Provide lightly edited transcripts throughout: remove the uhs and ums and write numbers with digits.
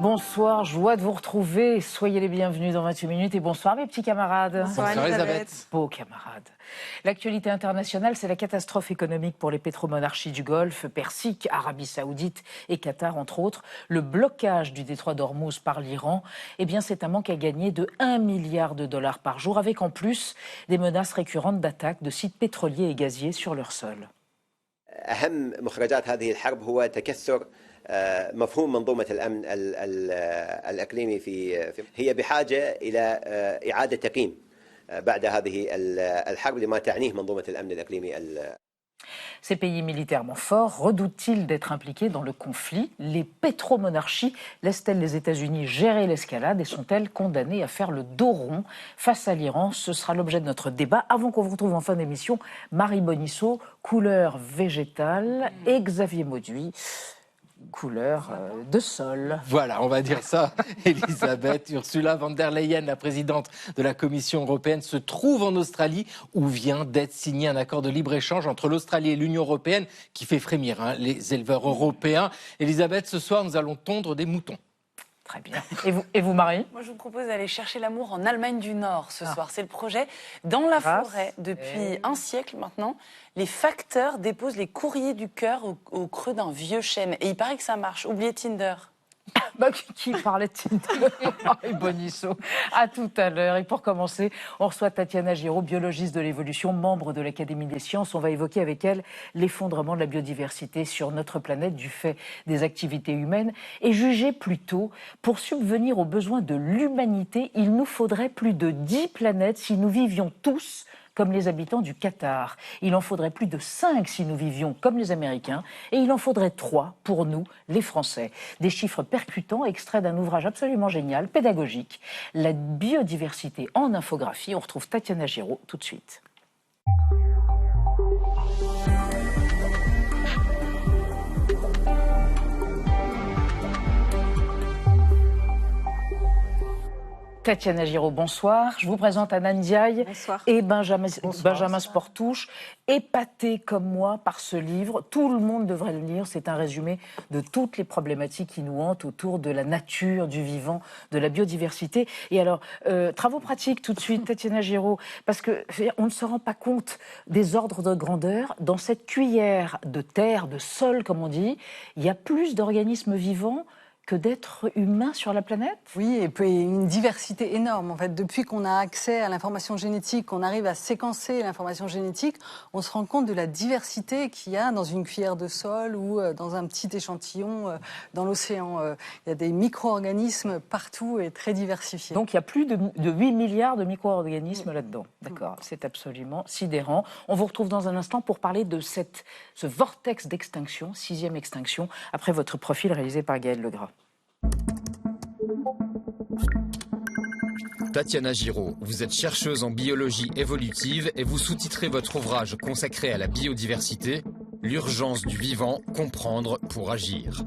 Bonsoir, joie de vous retrouver. Soyez les bienvenus dans 28 minutes et bonsoir mes petits camarades. Bonsoir Elisabeth. Beaux camarades. L'actualité internationale, c'est la catastrophe économique pour les pétromonarchies du Golfe, Persique, Arabie Saoudite et Qatar entre autres. Le blocage du détroit d'Ormuz par l'Iran, eh bien c'est un manque à gagner de 1 milliard de dollars par jour, avec en plus des menaces récurrentes d'attaques de sites pétroliers et gaziers sur leur sol. أهم مخرجات هذه الحرب هو تكسر مفهوم منظومة الأمن الإقليمي هي بحاجة إلى إعادة تقييم بعد هذه الحرب لما تعنيه منظومة الأمن الإقليمي. Ces pays militairement forts redoutent-ils d'être impliqués dans le conflit? Les pétromonarchies laissent-elles les États-Unis gérer l'escalade et sont-elles condamnées à faire le dos rond face à l'Iran? Ce sera l'objet de notre débat. Avant qu'on vous retrouve en fin d'émission, Marie Bonisseau, couleur végétale, et Xavier Mauduit, couleur de sol. Voilà, on va dire ça, Elisabeth. Ursula von der Leyen, la présidente de la Commission européenne, se trouve en Australie où vient d'être signé un accord de libre-échange entre l'Australie et l'Union européenne qui fait frémir les éleveurs européens. Elisabeth, ce soir, nous allons tondre des moutons. Très bien. Et vous Marie? Moi, je vous propose d'aller chercher l'amour en Allemagne du Nord ce soir. C'est le projet dans la forêt. Depuis un siècle maintenant, les facteurs déposent les courriers du cœur au creux d'un vieux chêne. Et il paraît que ça marche. Oubliez Tinder. Qui parlait de Tinder? Marie Bonisseau. À tout à l'heure. Et pour commencer, on reçoit Tatiana Giraud, biologiste de l'évolution, membre de l'Académie des sciences. On va évoquer avec elle l'effondrement de la biodiversité sur notre planète du fait des activités humaines. Et juger plutôt, pour subvenir aux besoins de l'humanité, il nous faudrait plus de 10 planètes si nous vivions tous comme les habitants du Qatar. Il en faudrait plus de 5 si nous vivions comme les Américains, et il en faudrait 3 pour nous, les Français. Des chiffres percutants extraits d'un ouvrage absolument génial, pédagogique, La biodiversité en infographie. On retrouve Tatiana Giraud tout de suite. Tatiana Giraud, bonsoir. Je vous présente Anna Ndiaye et Benjamin Sportouche, épatés comme moi par ce livre. Tout le monde devrait le lire. C'est un résumé de toutes les problématiques qui nous hantent autour de la nature, du vivant, de la biodiversité. Et alors, travaux pratiques tout de suite, Tatiana Giraud, parce qu'on ne se rend pas compte des ordres de grandeur. Dans cette cuillère de terre, de sol, comme on dit, il y a plus d'organismes vivants que d'êtres humains sur la planète? Oui, et puis une diversité énorme. En fait, depuis qu'on a accès à l'information génétique, qu'on arrive à séquencer l'information génétique, on se rend compte de la diversité qu'il y a dans une cuillère de sol ou dans un petit échantillon dans l'océan. Il y a des micro-organismes partout et très diversifiés. Donc il y a plus de 8 milliards de micro-organismes là-dedans. D'accord, c'est absolument sidérant. On vous retrouve dans un instant pour parler de ce vortex d'extinction, 6e extinction, après votre profil réalisé par Gaël Legras. Tatiana Giraud, vous êtes chercheuse en biologie évolutive et vous sous-titrez votre ouvrage consacré à la biodiversité, L'urgence du vivant, comprendre pour agir.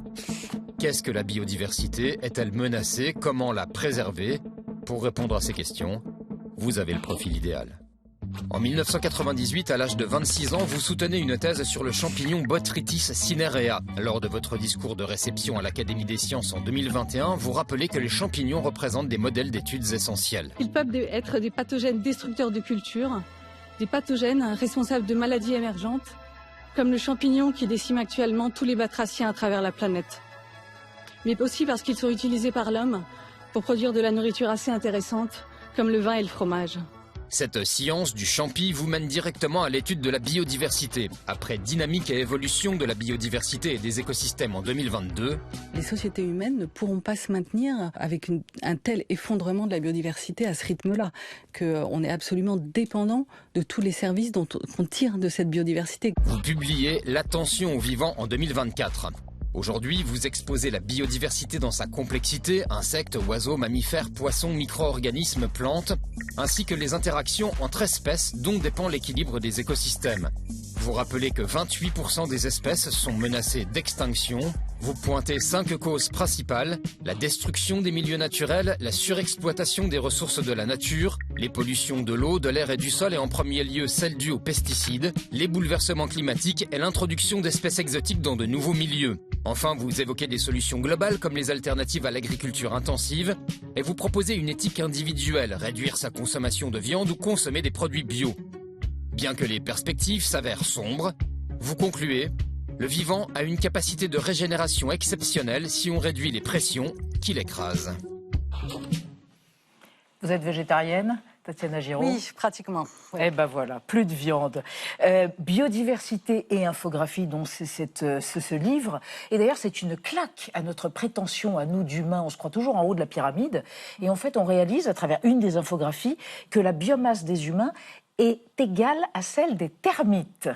Qu'est-ce que la biodiversité? Est-elle menacée? Comment la préserver? Pour répondre à ces questions, vous avez le profil idéal. En 1998, à l'âge de 26 ans, vous soutenez une thèse sur le champignon Botrytis cinerea. Lors de votre discours de réception à l'Académie des sciences en 2021, vous rappelez que les champignons représentent des modèles d'études essentiels. Ils peuvent être des pathogènes destructeurs de cultures, des pathogènes responsables de maladies émergentes, comme le champignon qui décime actuellement tous les batraciens à travers la planète. Mais aussi parce qu'ils sont utilisés par l'homme pour produire de la nourriture assez intéressante, comme le vin et le fromage. Cette science du champi vous mène directement à l'étude de la biodiversité. Après Dynamique et évolution de la biodiversité et des écosystèmes en 2022, les sociétés humaines ne pourront pas se maintenir avec un tel effondrement de la biodiversité à ce rythme-là, qu'on est absolument dépendant de tous les services qu'on tire de cette biodiversité. Vous publiez L'attention aux vivants en 2024. Aujourd'hui, vous exposez la biodiversité dans sa complexité, insectes, oiseaux, mammifères, poissons, micro-organismes, plantes, ainsi que les interactions entre espèces dont dépend l'équilibre des écosystèmes. Vous rappelez que 28% des espèces sont menacées d'extinction. Vous pointez 5 causes principales: la destruction des milieux naturels, la surexploitation des ressources de la nature, les pollutions de l'eau, de l'air et du sol et en premier lieu celles dues aux pesticides, les bouleversements climatiques et l'introduction d'espèces exotiques dans de nouveaux milieux. Enfin, vous évoquez des solutions globales comme les alternatives à l'agriculture intensive et vous proposez une éthique individuelle, réduire sa consommation de viande ou consommer des produits bio. Bien que les perspectives s'avèrent sombres, vous concluez, le vivant a une capacité de régénération exceptionnelle si on réduit les pressions qui l'écrasent. Vous êtes végétarienne, Tatiana Giraud? Oui, pratiquement. Oui. Eh ben voilà, plus de viande. Biodiversité et infographie, dont c'est ce livre. Et d'ailleurs, c'est une claque à notre prétention, à nous d'humains. On se croit toujours en haut de la pyramide. Et en fait, on réalise, à travers une des infographies, que la biomasse des humains est égale à celle des termites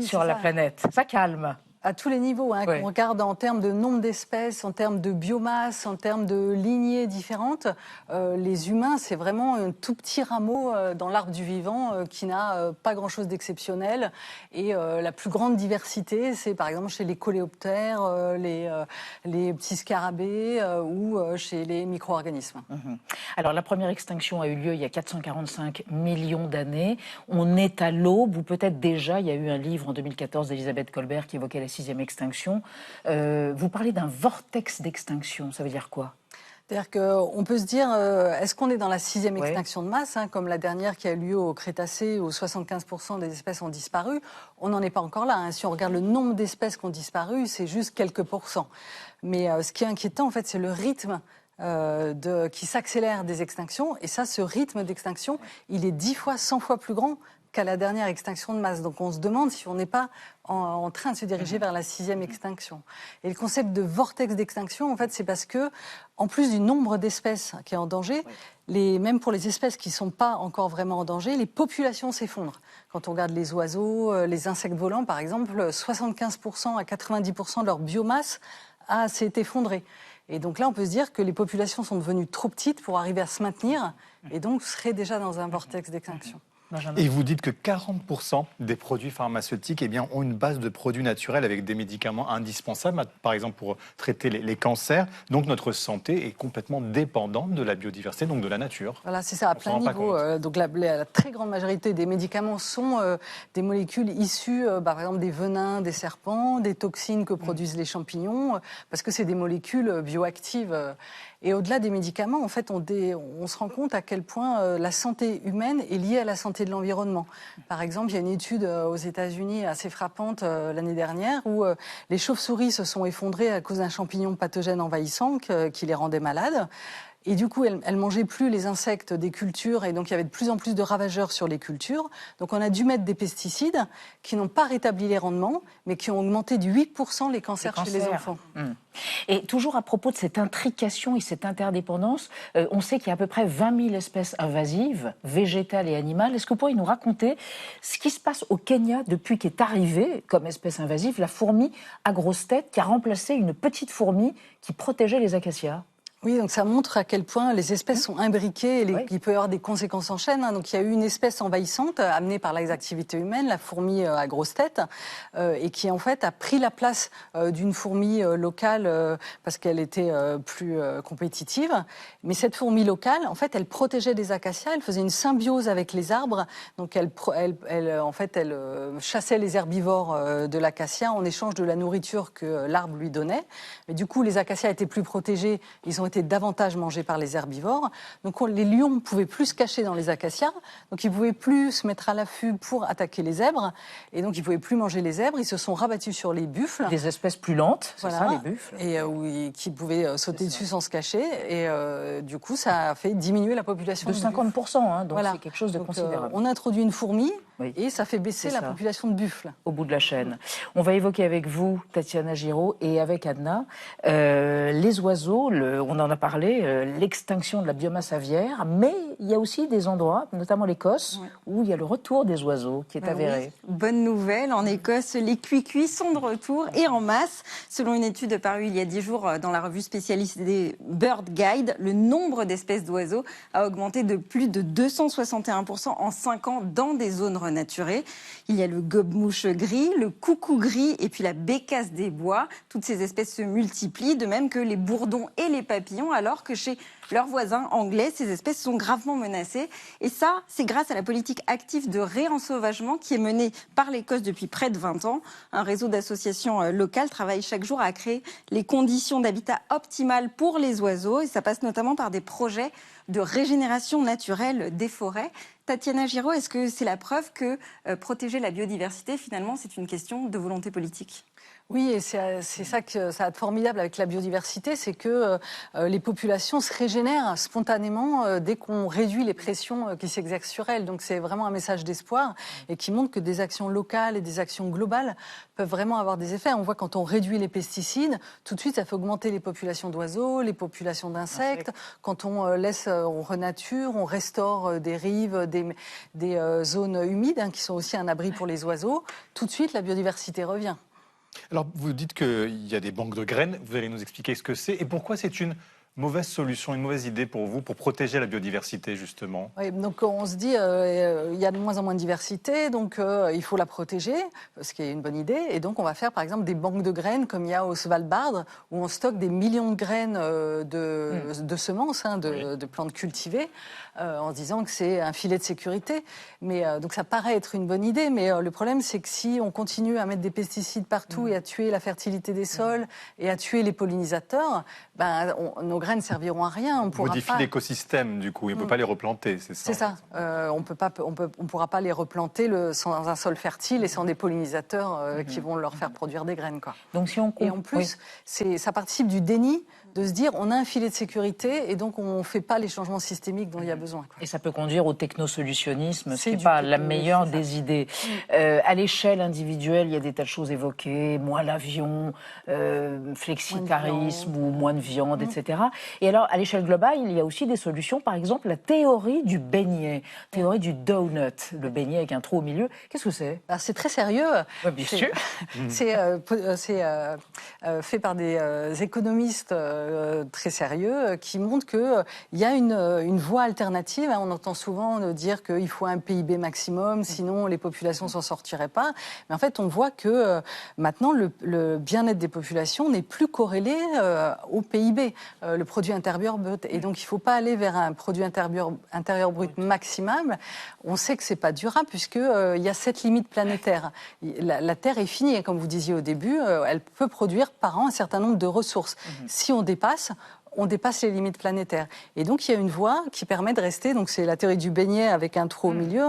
sur la planète. Ça calme. À tous les niveaux, hein, Ouais. qu'on regarde en termes de nombre d'espèces, en termes de biomasse, en termes de lignées différentes, les humains, c'est vraiment un tout petit rameau dans l'arbre du vivant qui n'a pas grand-chose d'exceptionnel. Et la plus grande diversité, c'est par exemple chez les coléoptères, les petits scarabées ou chez les micro-organismes. Alors, la première extinction a eu lieu il y a 445 millions d'années. On est à l'aube, ou peut-être déjà, il y a eu un livre en 2014 d'Elisabeth Kolbert qui évoquait la 6e extinction. Vous parlez d'un vortex d'extinction, ça veut dire quoi? C'est-à-dire qu'on peut se dire, est-ce qu'on est dans la 6e Ouais. extinction de masse, hein, comme la dernière qui a eu lieu au Crétacé, où 75% des espèces ont disparu? On n'en est pas encore là. Hein. Si on regarde le nombre d'espèces qui ont disparu, c'est juste quelques pourcents. Mais ce qui est inquiétant, en fait, c'est le rythme qui s'accélère des extinctions. Et ça, ce rythme d'extinction, il est 10 fois, 100 fois plus grand qu'à la dernière extinction de masse. Donc on se demande si on n'est pas en train de se diriger vers la 6e extinction. Et le concept de vortex d'extinction, en fait, c'est parce que, en plus du nombre d'espèces qui est en danger, même pour les espèces qui ne sont pas encore vraiment en danger, les populations s'effondrent. Quand on regarde les oiseaux, les insectes volants, par exemple, 75% à 90% de leur biomasse s'est effondrée. Et donc là, on peut se dire que les populations sont devenues trop petites pour arriver à se maintenir et donc seraient déjà dans un vortex d'extinction. Benjamin. Et vous dites que 40% des produits pharmaceutiques ont une base de produits naturels avec des médicaments indispensables, par exemple pour traiter les cancers. Donc notre santé est complètement dépendante de la biodiversité, donc de la nature. Voilà, c'est ça, à plein niveau. Donc la très grande majorité des médicaments sont des molécules issues, par exemple, des venins des serpents, des toxines que produisent les champignons, parce que c'est des molécules bioactives. Et au-delà des médicaments, en fait, on se rend compte à quel point la santé humaine est liée à la santé de l'environnement. Par exemple, il y a une étude aux États-Unis assez frappante l'année dernière où les chauves-souris se sont effondrées à cause d'un champignon pathogène envahissant qui les rendait malades. Et du coup, elles mangeaient plus les insectes des cultures et donc il y avait de plus en plus de ravageurs sur les cultures. Donc on a dû mettre des pesticides qui n'ont pas rétabli les rendements, mais qui ont augmenté de 8% les cancers chez les enfants. Et toujours à propos de cette intrication et cette interdépendance, on sait qu'il y a à peu près 20 000 espèces invasives, végétales et animales. Est-ce que vous pourriez nous raconter ce qui se passe au Kenya depuis qu'est arrivée, comme espèce invasive, la fourmi à grosse tête qui a remplacé une petite fourmi qui protégeait les acacias? Oui, donc ça montre à quel point les espèces sont imbriquées et qu'il peut y avoir des conséquences en chaîne. Donc il y a eu une espèce envahissante amenée par les activités humaines, la fourmi à grosse tête, et qui en fait a pris la place d'une fourmi locale parce qu'elle était plus compétitive. Mais cette fourmi locale, en fait, elle protégeait des acacias, elle faisait une symbiose avec les arbres. Donc elle chassait les herbivores de l'acacia en échange de la nourriture que l'arbre lui donnait. Mais du coup, les acacias étaient plus protégés, ils ont été davantage mangés par les herbivores. Donc les lions ne pouvaient plus se cacher dans les acacias, donc ils ne pouvaient plus se mettre à l'affût pour attaquer les zèbres, et donc ils ne pouvaient plus manger les zèbres, ils se sont rabattus sur les buffles. Des espèces plus lentes, c'est ça, les buffles. Et qui pouvaient sauter dessus sans se cacher, et du coup ça a fait diminuer la population. De 50%, hein, donc c'est quelque chose de considérable. On introduit une fourmi, et ça fait baisser la population de buffles. Au bout de la chaîne. On va évoquer avec vous, Tatiana Giraud, et avec Anna, les oiseaux, on en a parlé, l'extinction de la biomasse aviaire, mais il y a aussi des endroits, notamment l'Écosse, où il y a le retour des oiseaux qui est avéré. Oui. Bonne nouvelle, en Écosse, les cuicuis sont de retour et en masse. Selon une étude parue il y a 10 jours dans la revue spécialisée Bird Guide, le nombre d'espèces d'oiseaux a augmenté de plus de 261% en 5 ans dans des zones renaturées. Il y a le gobe-mouche gris, le coucou gris et puis la bécasse des bois. Toutes ces espèces se multiplient, de même que les bourdons et les papillons, alors que chez leurs voisins anglais. Ces espèces sont gravement menacées. Et ça, c'est grâce à la politique active de réensauvagement qui est menée par l'Écosse depuis près de 20 ans. Un réseau d'associations locales travaille chaque jour à créer les conditions d'habitat optimales pour les oiseaux. Et ça passe notamment par des projets de régénération naturelle des forêts. Tatiana Giraud, est-ce que c'est la preuve que protéger la biodiversité, finalement, c'est une question de volonté politique ? Oui, et c'est ça que ça a de formidable avec la biodiversité, c'est que les populations se régénèrent spontanément dès qu'on réduit les pressions qui s'exercent sur elles. Donc c'est vraiment un message d'espoir et qui montre que des actions locales et des actions globales peuvent vraiment avoir des effets. On voit quand on réduit les pesticides, tout de suite ça fait augmenter les populations d'oiseaux, les populations d'insectes. Quand on on renature, on restaure des rives, des zones humides qui sont aussi un abri pour les oiseaux, tout de suite la biodiversité revient. Alors, vous dites qu'il y a des banques de graines. Vous allez nous expliquer ce que c'est et pourquoi c'est une mauvaise solution, une mauvaise idée pour vous, pour protéger la biodiversité, justement. Oui, donc on se dit il y a de moins en moins de diversité, donc il faut la protéger, ce qui est une bonne idée. Et donc on va faire par exemple des banques de graines comme il y a au Svalbard, où on stocke des millions de graines de semences, de plantes cultivées, en se disant que c'est un filet de sécurité. Mais donc ça paraît être une bonne idée, mais le problème c'est que si on continue à mettre des pesticides partout et à tuer la fertilité des sols et à tuer les pollinisateurs, nos graines ne serviront à rien. On pourra modifie l'écosystème, du coup. On ne peut pas les replanter, c'est ça. C'est ça. On ne pourra pas les replanter sans un sol fertile et sans des pollinisateurs qui vont leur faire produire des graines, quoi. Donc, si on et en plus, ça participe du déni de se dire on a un filet de sécurité et donc on ne fait pas les changements systémiques dont il y a besoin, quoi. Et ça peut conduire au technosolutionnisme, ce n'est pas la meilleure des idées. À l'échelle individuelle, il y a des tas de choses évoquées, moins l'avion, flexitarisme ou moins de viande, etc. Et alors, à l'échelle globale, il y a aussi des solutions, par exemple la théorie du beignet, théorie du donut, le beignet avec un trou au milieu. Qu'est-ce que c'est ? Alors, c'est très sérieux. Ouais, bien sûr. C'est fait par des économistes très sérieux qui montrent qu'il y a une voie alternative. On entend souvent dire qu'il faut un PIB maximum, sinon les populations ne s'en sortiraient pas. Mais en fait, on voit que maintenant, le bien-être des populations n'est plus corrélé au PIB, le produit intérieur brut. Et donc, il ne faut pas aller vers un produit intérieur brut maximal. On sait que ce n'est pas durable puisqu'il y a cette limite planétaire. La Terre est finie, comme vous disiez au début, elle peut produire par an un certain nombre de ressources. Si on dépasse les limites planétaires. Et donc, il y a une voie qui permet de rester, donc c'est la théorie du beignet avec un trou au milieu.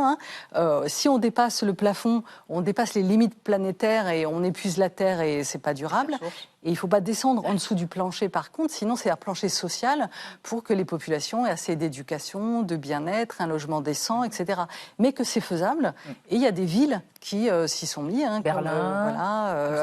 Si on dépasse le plafond, on dépasse les limites planétaires et on épuise la Terre et c'est pas durable. Et il ne faut pas descendre en dessous du plancher, par contre, sinon c'est un plancher social pour que les populations aient assez d'éducation, de bien-être, un logement décent, etc. Mais que c'est faisable. Et il y a des villes qui s'y sont mis, Berlin,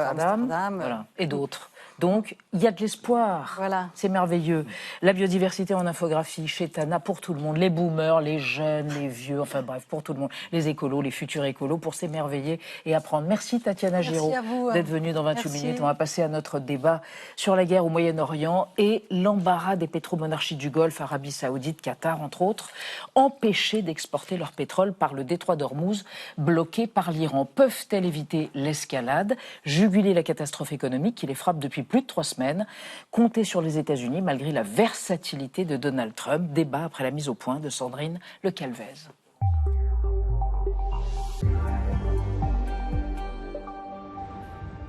comme Amsterdam et d'autres. Donc, il y a de l'espoir. Voilà. C'est merveilleux. La biodiversité en infographie chez Tana pour tout le monde. Les boomers, les jeunes, les vieux, enfin bref, pour tout le monde. Les écolos, les futurs écolos, pour s'émerveiller et apprendre. Merci Tatiana Giraud d'être venue dans 28 minutes. On va passer à notre débat sur la guerre au Moyen-Orient et l'embarras des pétromonarchies du Golfe, Arabie Saoudite, Qatar, entre autres, empêchées d'exporter leur pétrole par le détroit d'Ormuz, bloqué par l'Iran. Peuvent-elles éviter l'escalade, juguler la catastrophe économique qui les frappe depuis plus de 3 semaines, compter sur les États-Unis malgré la versatilité de Donald Trump? Débat après la mise au point de Sandrine Le Calvez.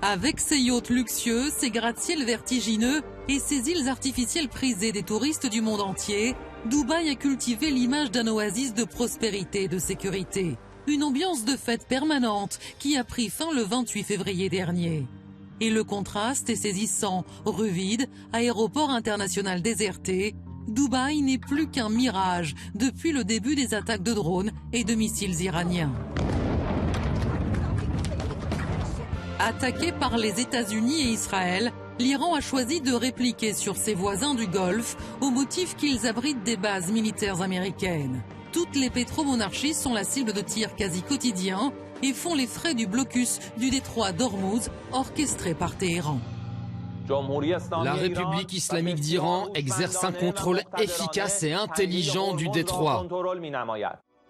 Avec ses yachts luxueux, ses gratte-ciels vertigineux et ses îles artificielles prisées des touristes du monde entier, Dubaï a cultivé l'image d'un oasis de prospérité et de sécurité. Une ambiance de fête permanente qui a pris fin le 28 février dernier. Et le contraste est saisissant. Rue vide, aéroport international déserté, Dubaï n'est plus qu'un mirage depuis le début des attaques de drones et de missiles iraniens. Attaqué par les États-Unis et Israël, l'Iran a choisi de répliquer sur ses voisins du Golfe au motif qu'ils abritent des bases militaires américaines. Toutes les pétromonarchies sont la cible de tirs quasi quotidiens et font les frais du blocus du détroit d'Ormuz orchestré par Téhéran. La République islamique d'Iran exerce un contrôle efficace et intelligent du détroit.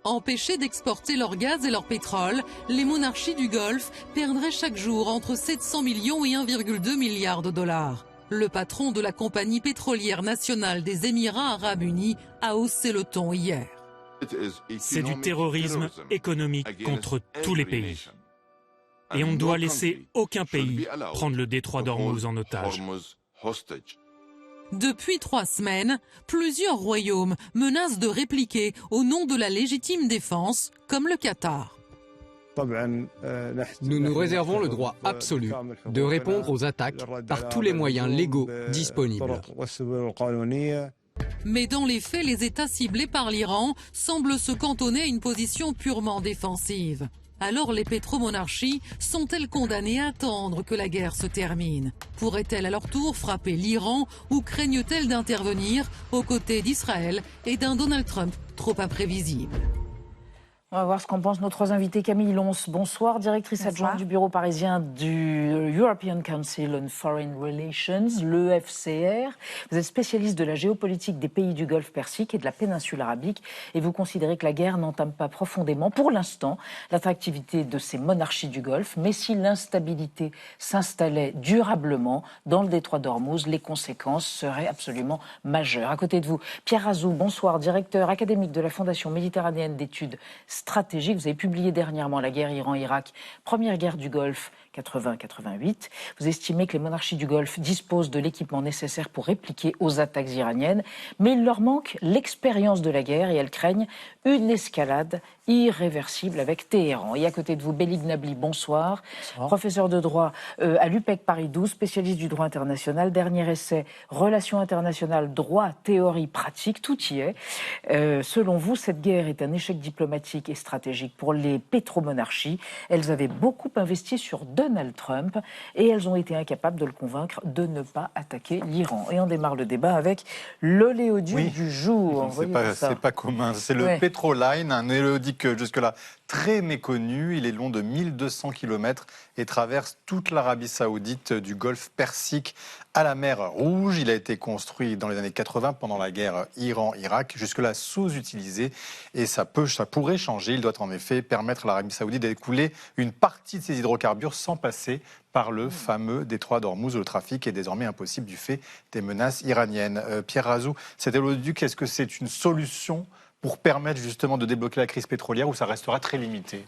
Empêchés d'exporter leur gaz et leur pétrole, les monarchies du Golfe perdraient chaque jour entre 700 millions et 1,2 milliard de dollars. Le patron de la compagnie pétrolière nationale des Émirats arabes unis a haussé le ton hier. C'est du terrorisme économique contre tous les pays. Et on ne doit laisser aucun pays prendre le détroit d'Ormuz en otage. Depuis 3 semaines, plusieurs royaumes menacent de répliquer au nom de la légitime défense, comme le Qatar. Nous nous réservons le droit absolu de répondre aux attaques par tous les moyens légaux disponibles. Mais dans les faits, les États ciblés par l'Iran semblent se cantonner à une position purement défensive. Alors les pétromonarchies sont-elles condamnées à attendre que la guerre se termine? Pourraient-elles à leur tour frapper l'Iran ou craignent-elles d'intervenir aux côtés d'Israël et d'un Donald Trump trop imprévisible? On va voir ce qu'en pensent nos 3 invités. Camille Lons, bonsoir, directrice adjointe du bureau parisien du European Council on Foreign Relations, l'EFCR. Vous êtes spécialiste de la géopolitique des pays du Golfe Persique et de la péninsule arabique et vous considérez que la guerre n'entame pas profondément, pour l'instant, l'attractivité de ces monarchies du Golfe, mais si l'instabilité s'installait durablement dans le détroit d'Ormuz, les conséquences seraient absolument majeures. À côté de vous, Pierre Azou, bonsoir, directeur académique de la Fondation méditerranéenne d'études stratégique. Vous avez publié dernièrement La guerre Iran-Irak, première guerre du Golfe 80-88. Vous estimez que les monarchies du Golfe disposent de l'équipement nécessaire pour répliquer aux attaques iraniennes, mais il leur manque l'expérience de la guerre et elles craignent une escalade irréversible avec Téhéran. Et à côté de vous, Belig Nabli, bonsoir. Professeur de droit à l'UPEC Paris 12, spécialiste du droit international. Dernier essai, Relations internationales, droit, théorie, pratique, tout y est. Selon vous, cette guerre est un échec diplomatique et stratégique pour les pétromonarchies. Elles avaient beaucoup investi sur Donald Trump et elles ont été incapables de le convaincre de ne pas attaquer l'Iran. Et on démarre le débat avec l'oléoduc du jour. C'est pas commun, c'est le Petroline, un oléoduc jusque-là très méconnu. Il est long de 1200 km et traverse toute l'Arabie Saoudite du Golfe Persique à la mer Rouge. Il a été construit dans les années 80 pendant la guerre Iran-Irak, jusque-là sous-utilisé et ça pourrait changer. Il doit en effet permettre à l'Arabie Saoudite d'écouler une partie de ses hydrocarbures sans passer par le fameux détroit d'Ormuz. Le trafic est désormais impossible du fait des menaces iraniennes. Pierre Razou, cet oléoduc, est-ce que c'est une solution pour permettre justement de débloquer la crise pétrolière ou ça restera très limité?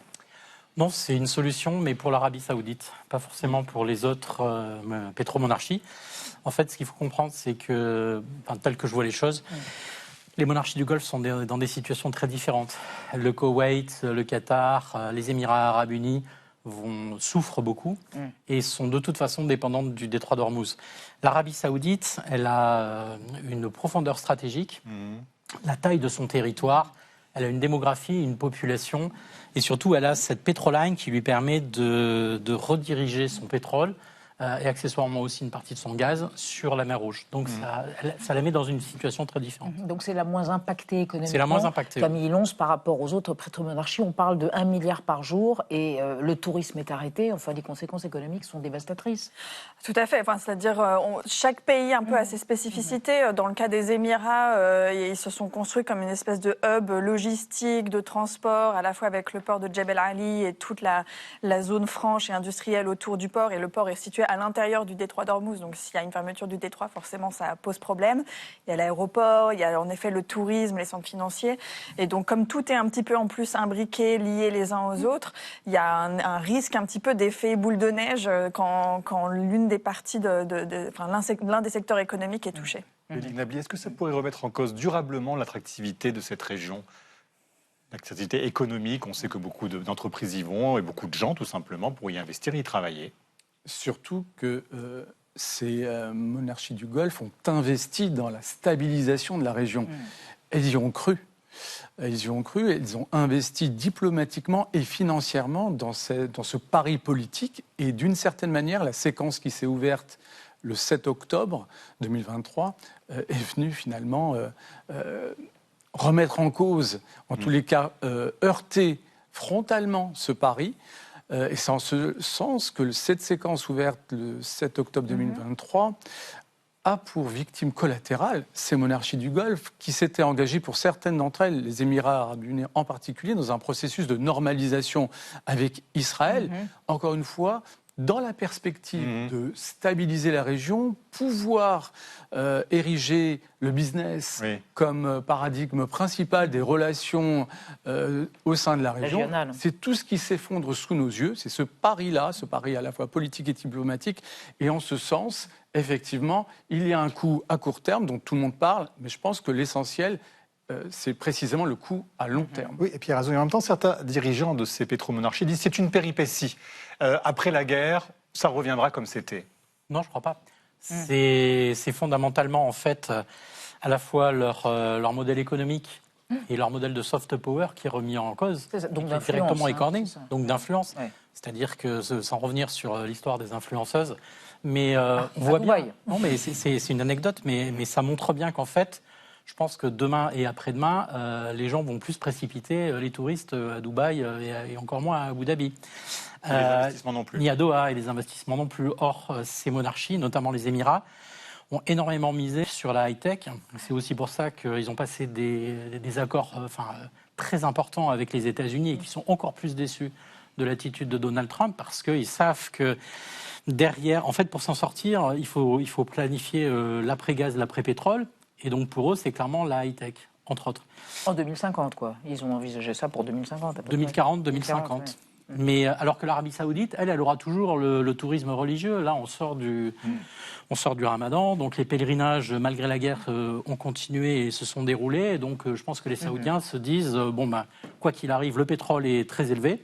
Non, c'est une solution, mais pour l'Arabie Saoudite, pas forcément pour les autres pétromonarchies. En fait, ce qu'il faut comprendre, c'est que, tel que je vois les choses, les monarchies du Golfe sont dans des situations très différentes. Le Koweït, le Qatar, les Émirats arabes unis souffrent beaucoup et sont de toute façon dépendantes du détroit d'Ormuz. L'Arabie Saoudite, elle a une profondeur stratégique, la taille de son territoire, elle a une démographie, une population et surtout elle a cette pétroline qui lui permet de rediriger son pétrole et accessoirement aussi une partie de son gaz sur la mer Rouge. Donc ça la met dans une situation très différente. Donc c'est la moins impactée économiquement. C'est la moins impactée. Camille Lons, par rapport aux autres pétromonarchies, on parle de 1 milliard par jour et le tourisme est arrêté. Enfin, les conséquences économiques sont dévastatrices. Tout à fait. Enfin, c'est-à-dire chaque pays un peu a ses spécificités. Dans le cas des Émirats, ils se sont construits comme une espèce de hub logistique, de transport, à la fois avec le port de Jebel Ali et toute la zone franche et industrielle autour du port. Et le port est situé à l'intérieur du détroit d'Ormuz. Donc s'il y a une fermeture du détroit, forcément ça pose problème. Il y a l'aéroport, il y a en effet le tourisme, les centres financiers. Et donc comme tout est un petit peu en plus imbriqué, lié les uns aux autres, il y a un risque un petit peu d'effet boule de neige quand l'une des parties l'un des secteurs économiques est touché. Belig Nabli, est-ce que ça pourrait remettre en cause durablement l'attractivité de cette région ? L'activité économique, on sait que beaucoup d'entreprises y vont et beaucoup de gens tout simplement pour y investir et y travailler. Surtout que ces monarchies du Golfe ont investi dans la stabilisation de la région. Elles y ont cru. Elles ont investi diplomatiquement et financièrement dans ce pari politique. Et d'une certaine manière, la séquence qui s'est ouverte le 7 octobre 2023 est venue finalement remettre en cause, en tous les cas heurter frontalement ce pari. Et c'est en ce sens que cette séquence ouverte le 7 octobre 2023 a pour victime collatérale ces monarchies du Golfe qui s'étaient engagées pour certaines d'entre elles, les Émirats arabes unis en particulier, dans un processus de normalisation avec Israël. Encore une fois, dans la perspective de stabiliser la région, pouvoir ériger le business comme paradigme principal des relations au sein de la région. Régional. C'est tout ce qui s'effondre sous nos yeux. C'est ce pari-là, ce pari à la fois politique et diplomatique. Et en ce sens, effectivement, il y a un coût à court terme dont tout le monde parle, mais je pense que l'essentiel, c'est précisément le coût à long terme. Oui, et Pierre Azouï, en même temps, certains dirigeants de ces pétromonarchies disent que c'est une péripétie. Après la guerre, ça reviendra comme c'était. Non, je ne crois pas. C'est fondamentalement, en fait, à la fois leur modèle économique et leur modèle de soft power qui est remis en cause, donc qui est directement écorné, donc Mmh. d'influence. Ouais. C'est-à-dire que, sans revenir sur l'histoire des influenceuses, mais on voit bien... Non, mais c'est une anecdote, mais ça montre bien qu'en fait, je pense que demain et après-demain, les gens vont plus précipiter les touristes à Dubaï et encore moins à Abu Dhabi. Les investissements non plus. Ni à Doha et les investissements non plus. Or, ces monarchies, notamment les Émirats, ont énormément misé sur la high-tech. C'est aussi pour ça qu'ils ont passé des accords très importants avec les États-Unis et qui sont encore plus déçus de l'attitude de Donald Trump parce qu'ils savent que derrière, en fait, pour s'en sortir, il faut planifier l'après-gaz, l'après-pétrole. Et donc, pour eux, c'est clairement la high-tech, entre autres. En 2050, quoi. Ils ont envisagé ça pour 2050. 2040, 2050. Ouais. Mais alors que l'Arabie Saoudite, elle aura toujours le tourisme religieux. Là, on sort du Ramadan. Donc, les pèlerinages, malgré la guerre, ont continué et se sont déroulés. Et donc, je pense que les Saoudiens se disent, quoi qu'il arrive, le pétrole est très élevé.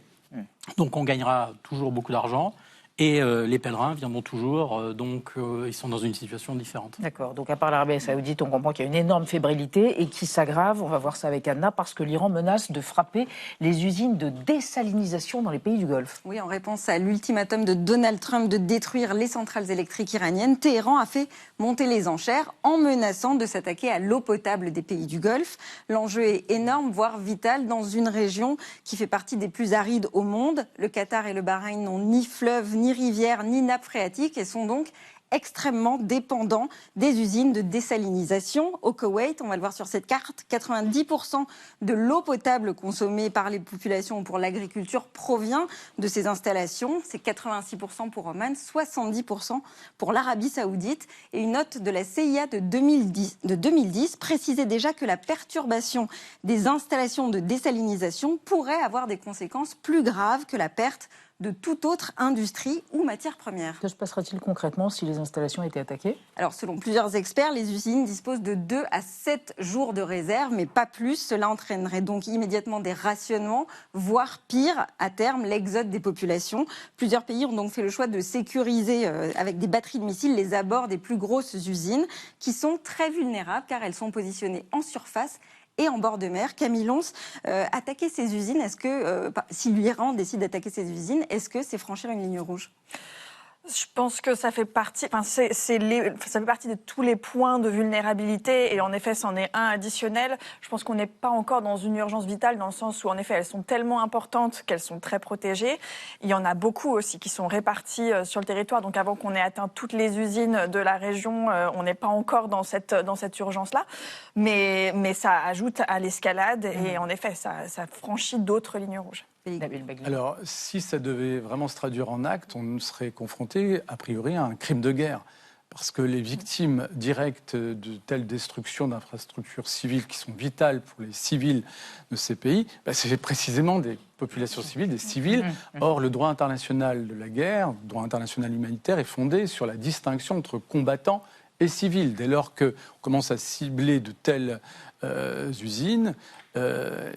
Donc, on gagnera toujours beaucoup d'argent. Et les pèlerins viendront toujours, donc ils sont dans une situation différente. D'accord, donc à part l'Arabie Saoudite, on comprend qu'il y a une énorme fébrilité et qui s'aggrave, on va voir ça avec Anna, parce que l'Iran menace de frapper les usines de désalinisation dans les pays du Golfe. Oui, en réponse à l'ultimatum de Donald Trump de détruire les centrales électriques iraniennes, Téhéran a fait monter les enchères en menaçant de s'attaquer à l'eau potable des pays du Golfe. L'enjeu est énorme, voire vital, dans une région qui fait partie des plus arides au monde. Le Qatar et le Bahreïn n'ont ni fleuve, ni rivière, ni nappe phréatique et sont donc extrêmement dépendants des usines de désalinisation. Au Koweït, on va le voir sur cette carte, 90% de l'eau potable consommée par les populations ou pour l'agriculture provient de ces installations. C'est 86% pour Oman, 70% pour l'Arabie Saoudite. Et une note de la CIA de 2010 précisait déjà que la perturbation des installations de désalinisation pourrait avoir des conséquences plus graves que la perte de toute autre industrie ou matière première. Que se passera-t-il concrètement si les installations étaient attaquées ? Alors, selon plusieurs experts, les usines disposent de 2 à 7 jours de réserve, mais pas plus. Cela entraînerait donc immédiatement des rationnements, voire pire, à terme, l'exode des populations. Plusieurs pays ont donc fait le choix de sécuriser avec des batteries de missiles les abords des plus grosses usines, qui sont très vulnérables car elles sont positionnées en surface et en bord de mer. Camille Lons, attaquer ces usines, est-ce que, si l'Iran décide d'attaquer ces usines, est-ce que c'est franchir une ligne rouge ? Je pense que ça fait partie, ça fait partie de tous les points de vulnérabilité et en effet, c'en est un additionnel. Je pense qu'on n'est pas encore dans une urgence vitale dans le sens où en effet, elles sont tellement importantes qu'elles sont très protégées. Il y en a beaucoup aussi qui sont réparties sur le territoire. Donc avant qu'on ait atteint toutes les usines de la région, on n'est pas encore dans cette urgence-là. Mais ça ajoute à l'escalade et en effet, ça franchit d'autres lignes rouges. Alors, si ça devait vraiment se traduire en actes, on serait confronté, a priori, à un crime de guerre. Parce que les victimes directes de telles destructions d'infrastructures civiles qui sont vitales pour les civils de ces pays, c'est précisément des populations civiles, des civils. Or, le droit international de la guerre, le droit international humanitaire est fondé sur la distinction entre combattants et civils. Dès lors qu'on commence à cibler de telles usines,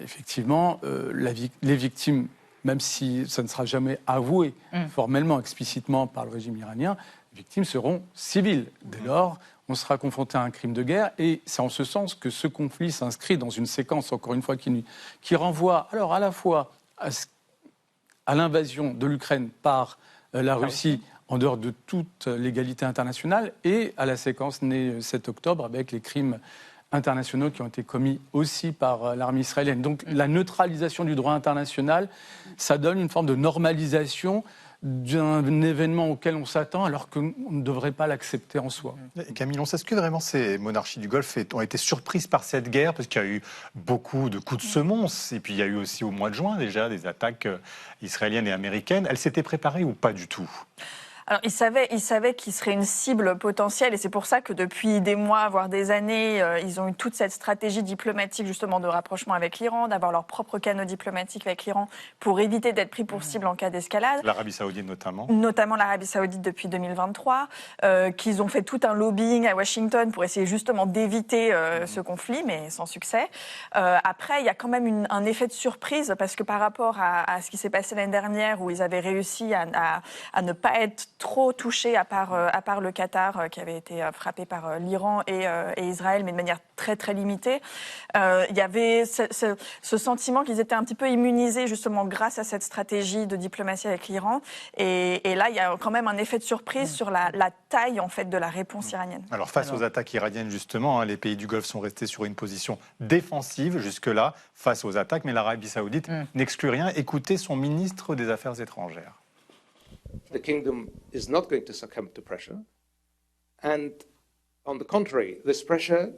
effectivement, les victimes, même si ça ne sera jamais avoué formellement, explicitement par le régime iranien, les victimes seront civiles. Dès lors, on sera confronté à un crime de guerre et c'est en ce sens que ce conflit s'inscrit dans une séquence, encore une fois, qui renvoie alors à la fois à l'invasion de l'Ukraine par la Russie en dehors de toute légalité internationale et à la séquence née 7 octobre avec les crimes internationaux qui ont été commis aussi par l'armée israélienne. Donc la neutralisation du droit international, ça donne une forme de normalisation d'un événement auquel on s'attend alors qu'on ne devrait pas l'accepter en soi. Et Camille, est-ce que vraiment ces monarchies du Golfe ont été surprises par cette guerre? Parce qu'il y a eu beaucoup de coups de semonce, et puis il y a eu aussi au mois de juin déjà des attaques israéliennes et américaines. Elles s'étaient préparées ou pas du tout? Alors, ils savaient qu'ils seraient une cible potentielle et c'est pour ça que depuis des mois, voire des années, ils ont eu toute cette stratégie diplomatique justement de rapprochement avec l'Iran, d'avoir leur propre canaux diplomatiques avec l'Iran pour éviter d'être pris pour cible en cas d'escalade. L'Arabie Saoudite notamment. Notamment l'Arabie Saoudite depuis 2023, qu'ils ont fait tout un lobbying à Washington pour essayer justement d'éviter ce conflit, mais sans succès. Après, il y a quand même un effet de surprise parce que par rapport à ce qui s'est passé l'année dernière où ils avaient réussi à ne pas être trop touchés à part le Qatar qui avait été frappé par l'Iran et Israël, mais de manière très très limitée. Il y avait ce sentiment qu'ils étaient un petit peu immunisés justement grâce à cette stratégie de diplomatie avec l'Iran. Et là, il y a quand même un effet de surprise sur la taille en fait de la réponse iranienne. Alors face aux attaques iraniennes justement, les pays du Golfe sont restés sur une position défensive jusque-là face aux attaques, mais l'Arabie Saoudite n'exclut rien. Écoutez son ministre des Affaires étrangères. The kingdom is not going to succumb to pressure. And on the contrary, this pressure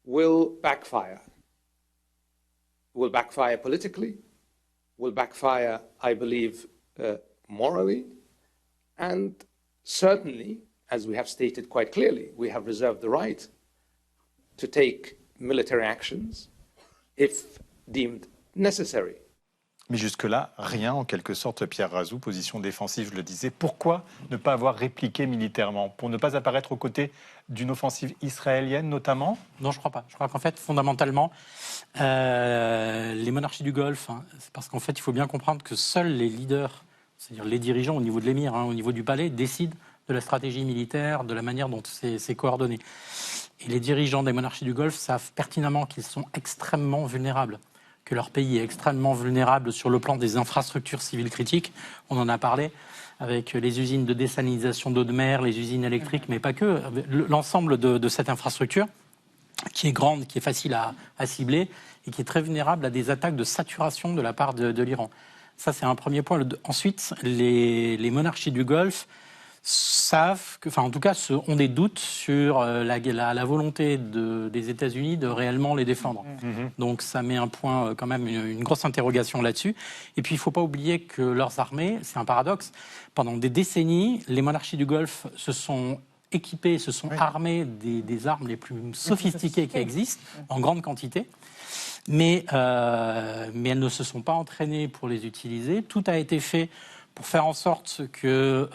will backfire. Will backfire politically, will backfire, I believe, morally, and certainly, as we have stated quite clearly, we have reserved the right to take military actions if deemed necessary. Mais jusque-là, rien en quelque sorte, Pierre Razou, position défensive, je le disais. Pourquoi ne pas avoir répliqué militairement? Pour ne pas apparaître aux côtés d'une offensive israélienne notamment? Non, je crois pas. Je crois qu'en fait, fondamentalement, les monarchies du Golfe, c'est parce qu'en fait, il faut bien comprendre que seuls les leaders, c'est-à-dire les dirigeants au niveau de l'émir, au niveau du palais, décident de la stratégie militaire, de la manière dont c'est coordonné. Et les dirigeants des monarchies du Golfe savent pertinemment qu'ils sont extrêmement vulnérables, que leur pays est extrêmement vulnérable sur le plan des infrastructures civiles critiques. On en a parlé avec les usines de désalinisation d'eau de mer, les usines électriques, mais pas que. L'ensemble de cette infrastructure, qui est grande, qui est facile à cibler et qui est très vulnérable à des attaques de saturation de la part de l'Iran. Ça, c'est un premier point. Ensuite, les monarchies du Golfe savent, en tout cas, ont des doutes sur la volonté des États-Unis de réellement les défendre. Donc ça met un point, quand même, une grosse interrogation là-dessus. Et puis il ne faut pas oublier que leurs armées, c'est un paradoxe, pendant des décennies, les monarchies du Golfe se sont équipées, se sont armées des armes les plus sophistiquées qui existent, en grande quantité. Mais elles ne se sont pas entraînées pour les utiliser. Tout a été fait pour faire en sorte que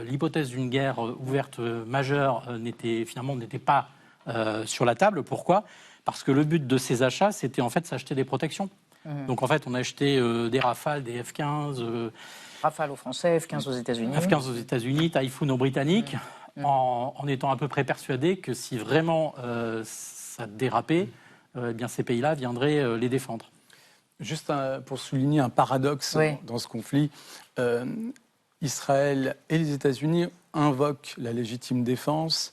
l'hypothèse d'une guerre ouverte majeure n'était pas sur la table. Pourquoi? Parce que le but de ces achats, c'était en fait s'acheter des protections. Donc en fait, on a acheté des Rafales, des F-15... Rafale aux Français, F-15 aux États-Unis. F-15 aux États-Unis, Typhoon aux Britanniques, en étant à peu près persuadés que si vraiment ça dérapait, eh bien ces pays-là viendraient les défendre. Juste pour souligner un paradoxe dans ce conflit, Israël et les États-Unis invoquent la légitime défense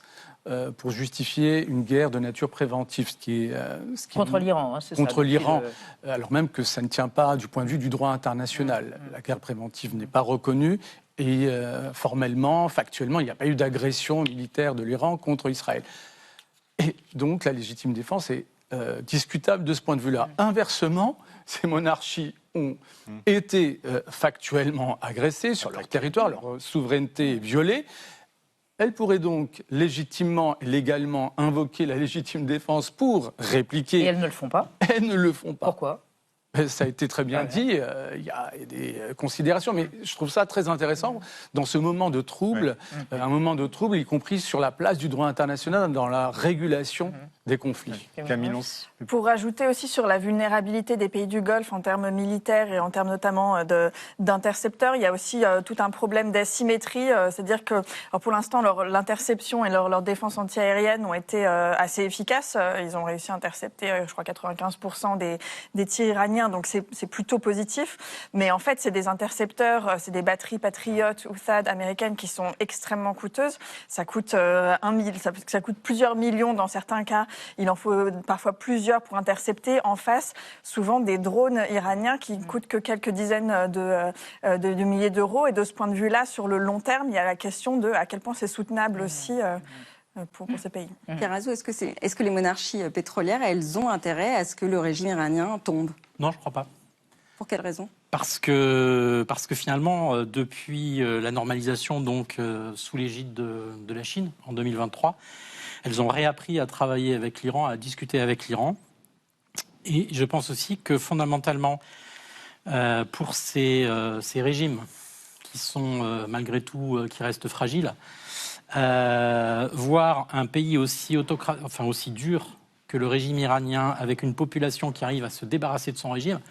pour justifier une guerre de nature préventive, contre l'Iran, c'est contre ça. l'Iran, alors même que ça ne tient pas du point de vue du droit international. La guerre préventive n'est pas reconnue et formellement, factuellement, il n'y a pas eu d'agression militaire de l'Iran contre Israël. Et donc la légitime défense est discutable de ce point de vue-là. Inversement, ces monarchies ont été factuellement agressées sur leur territoire, leur souveraineté est violée. Elles pourraient donc légitimement et légalement invoquer la légitime défense pour répliquer. Et elles ne le font pas. Elles ne le font pas. Pourquoi ? Ça a été très bien dit, il y a des considérations, mais je trouve ça très intéressant dans ce moment de trouble, un moment de trouble, y compris sur la place du droit international dans la régulation des conflits. Camille. Pour ajouter aussi sur la vulnérabilité des pays du Golfe en termes militaires et en termes notamment d'intercepteurs, il y a aussi tout un problème d'asymétrie, c'est-à-dire que pour l'instant l'interception et leur défense antiaérienne ont été assez efficaces. Ils ont réussi à intercepter, je crois, 95% des tirs iraniens iranien, donc c'est plutôt positif. Mais en fait, c'est des intercepteurs, c'est des batteries Patriot ou THAAD américaines qui sont extrêmement coûteuses. Ça coûte ça coûte plusieurs millions dans certains cas. Il en faut parfois plusieurs pour intercepter en face, souvent des drones iraniens qui coûtent que quelques dizaines de milliers d'euros. Et de ce point de vue-là, sur le long terme, il y a la question de à quel point c'est soutenable aussi pour ces pays. Pierre Azou, est-ce que les monarchies pétrolières, elles ont intérêt à ce que le régime iranien tombe? Non, je ne crois pas. Pour quelle raison? Parce que finalement, depuis la normalisation donc sous l'égide de la Chine en 2023, elles ont réappris à travailler avec l'Iran, à discuter avec l'Iran. Et je pense aussi que fondamentalement, pour ces régimes qui sont malgré tout, qui restent fragiles, voir un pays aussi dur que le régime iranien, avec une population qui arrive à se débarrasser de son régime,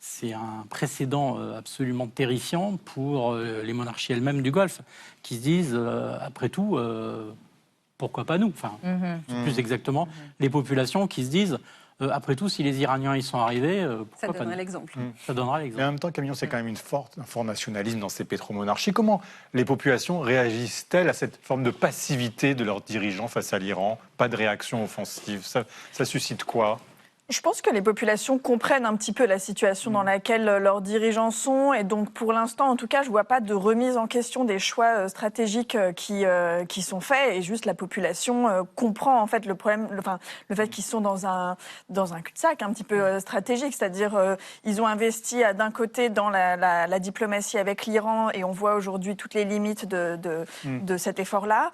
c'est un précédent absolument terrifiant pour les monarchies elles-mêmes du Golfe, qui se disent, après tout, pourquoi pas nous, plus exactement, les populations qui se disent, après tout, si les Iraniens y sont arrivés, pourquoi pas nous. Ça donnera l'exemple. Mais en même temps, Camillon, c'est quand même un fort nationalisme dans ces pétromonarchies. Comment les populations réagissent-elles à cette forme de passivité de leurs dirigeants face à l'Iran? Pas de réaction offensive. Ça suscite quoi? Je pense que les populations comprennent un petit peu la situation dans laquelle leurs dirigeants sont, et donc pour l'instant, en tout cas, je vois pas de remise en question des choix stratégiques qui sont faits, et juste la population comprend en fait le problème, le fait qu'ils sont dans un cul-de-sac un petit peu stratégique, c'est-à-dire ils ont investi d'un côté dans la diplomatie avec l'Iran, et on voit aujourd'hui toutes les limites de cet effort-là.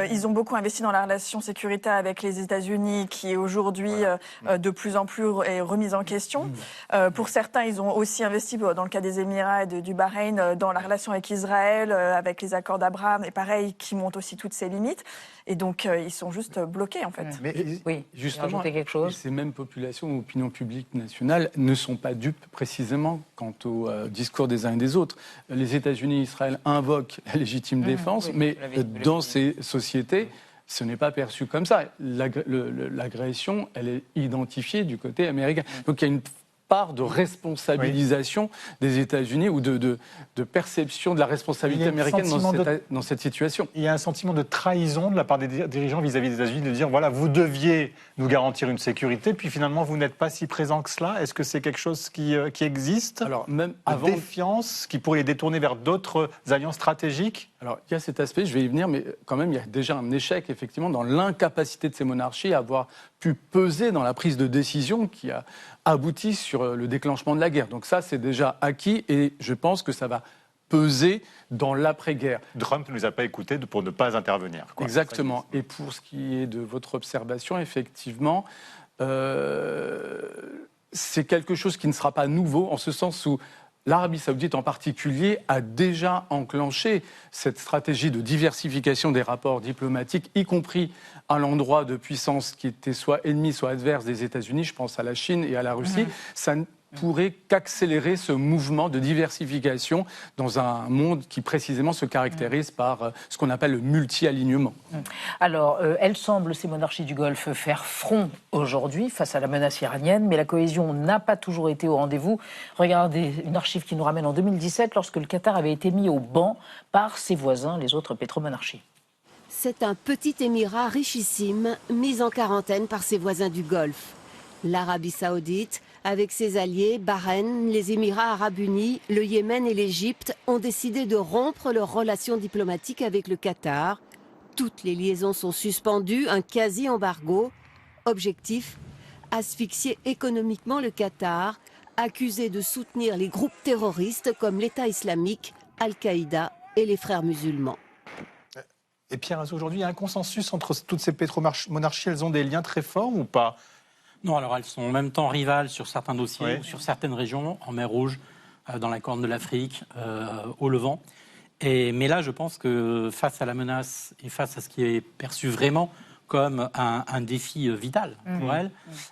Ils ont beaucoup investi dans la relation sécuritaire avec les États-Unis, qui est aujourd'hui de plus en plus est remise en question. Pour certains, ils ont aussi investi, dans le cas des Émirats et du Bahreïn, dans la relation avec Israël, avec les accords d'Abraham, et pareil, qui montrent aussi toutes ces limites. Et donc, ils sont juste bloqués, en fait. Mais oui, justement, quelque chose. Ces mêmes populations, opinion publique nationale, ne sont pas dupes précisément quant au discours des uns et des autres. Les États-Unis et Israël invoquent la légitime défense, mais dans ces sociétés, ce n'est pas perçu comme ça. L'agression, elle est identifiée du côté américain. Donc il y a une part de responsabilisation des États-Unis ou de perception de la responsabilité américaine dans cette situation. Il y a un sentiment de trahison de la part des dirigeants vis-à-vis des États-Unis, de dire voilà, vous deviez nous garantir une sécurité, puis finalement vous n'êtes pas si présent que cela. Est-ce que c'est quelque chose qui existe? Alors même avant défiance qui pourrait les détourner vers d'autres alliances stratégiques? Alors il y a cet aspect, je vais y venir, mais quand même il y a déjà un échec effectivement dans l'incapacité de ces monarchies à avoir pu peser dans la prise de décision qui a abouti sur le déclenchement de la guerre. Donc ça, c'est déjà acquis et je pense que ça va peser dans l'après-guerre. Trump ne nous a pas écoutés pour ne pas intervenir. Exactement. Et pour ce qui est de votre observation, effectivement, c'est quelque chose qui ne sera pas nouveau, en ce sens où l'Arabie saoudite en particulier a déjà enclenché cette stratégie de diversification des rapports diplomatiques, y compris à l'endroit de puissances qui étaient soit ennemies, soit adverses des États-Unis. Je pense à la Chine et à la Russie. Ça ne pourrait qu'accélérer ce mouvement de diversification dans un monde qui précisément se caractérise par ce qu'on appelle le multi-alignement. Alors, elles semblent, ces monarchies du Golfe, faire front aujourd'hui face à la menace iranienne, mais la cohésion n'a pas toujours été au rendez-vous. Regardez une archive qui nous ramène en 2017, lorsque le Qatar avait été mis au ban par ses voisins, les autres pétromonarchies. C'est un petit émirat richissime, mis en quarantaine par ses voisins du Golfe. L'Arabie saoudite, avec ses alliés, Bahreïn, les Émirats arabes unis, le Yémen et l'Égypte, ont décidé de rompre leurs relations diplomatiques avec le Qatar. Toutes les liaisons sont suspendues, un quasi-embargo. Objectif, asphyxier économiquement le Qatar, accusé de soutenir les groupes terroristes comme l'État islamique, Al-Qaïda et les Frères musulmans. Et Pierre Azou, aujourd'hui, il y a un consensus entre toutes ces pétromonarchies, elles ont des liens très forts ou pas? Non, alors elles sont en même temps rivales sur certains dossiers, ou sur certaines régions, en mer Rouge, dans la Corne de l'Afrique, au Levant. Mais là, je pense que face à la menace et face à ce qui est perçu vraiment comme un défi vital pour elles,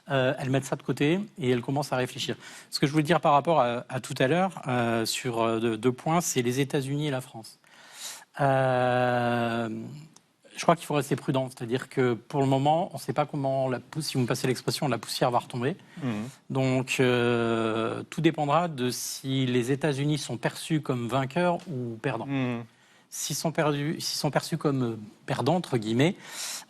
elles mettent ça de côté et elles commencent à réfléchir. Ce que je voulais dire par rapport à tout à l'heure, sur deux points, c'est les États-Unis et la France. Je crois qu'il faut rester prudent. C'est-à-dire que pour le moment, on ne sait pas comment, si vous me passez l'expression, la poussière va retomber. Donc, tout dépendra de si les États-Unis sont perçus comme vainqueurs ou perdants. S'ils sont perçus comme perdants, entre guillemets,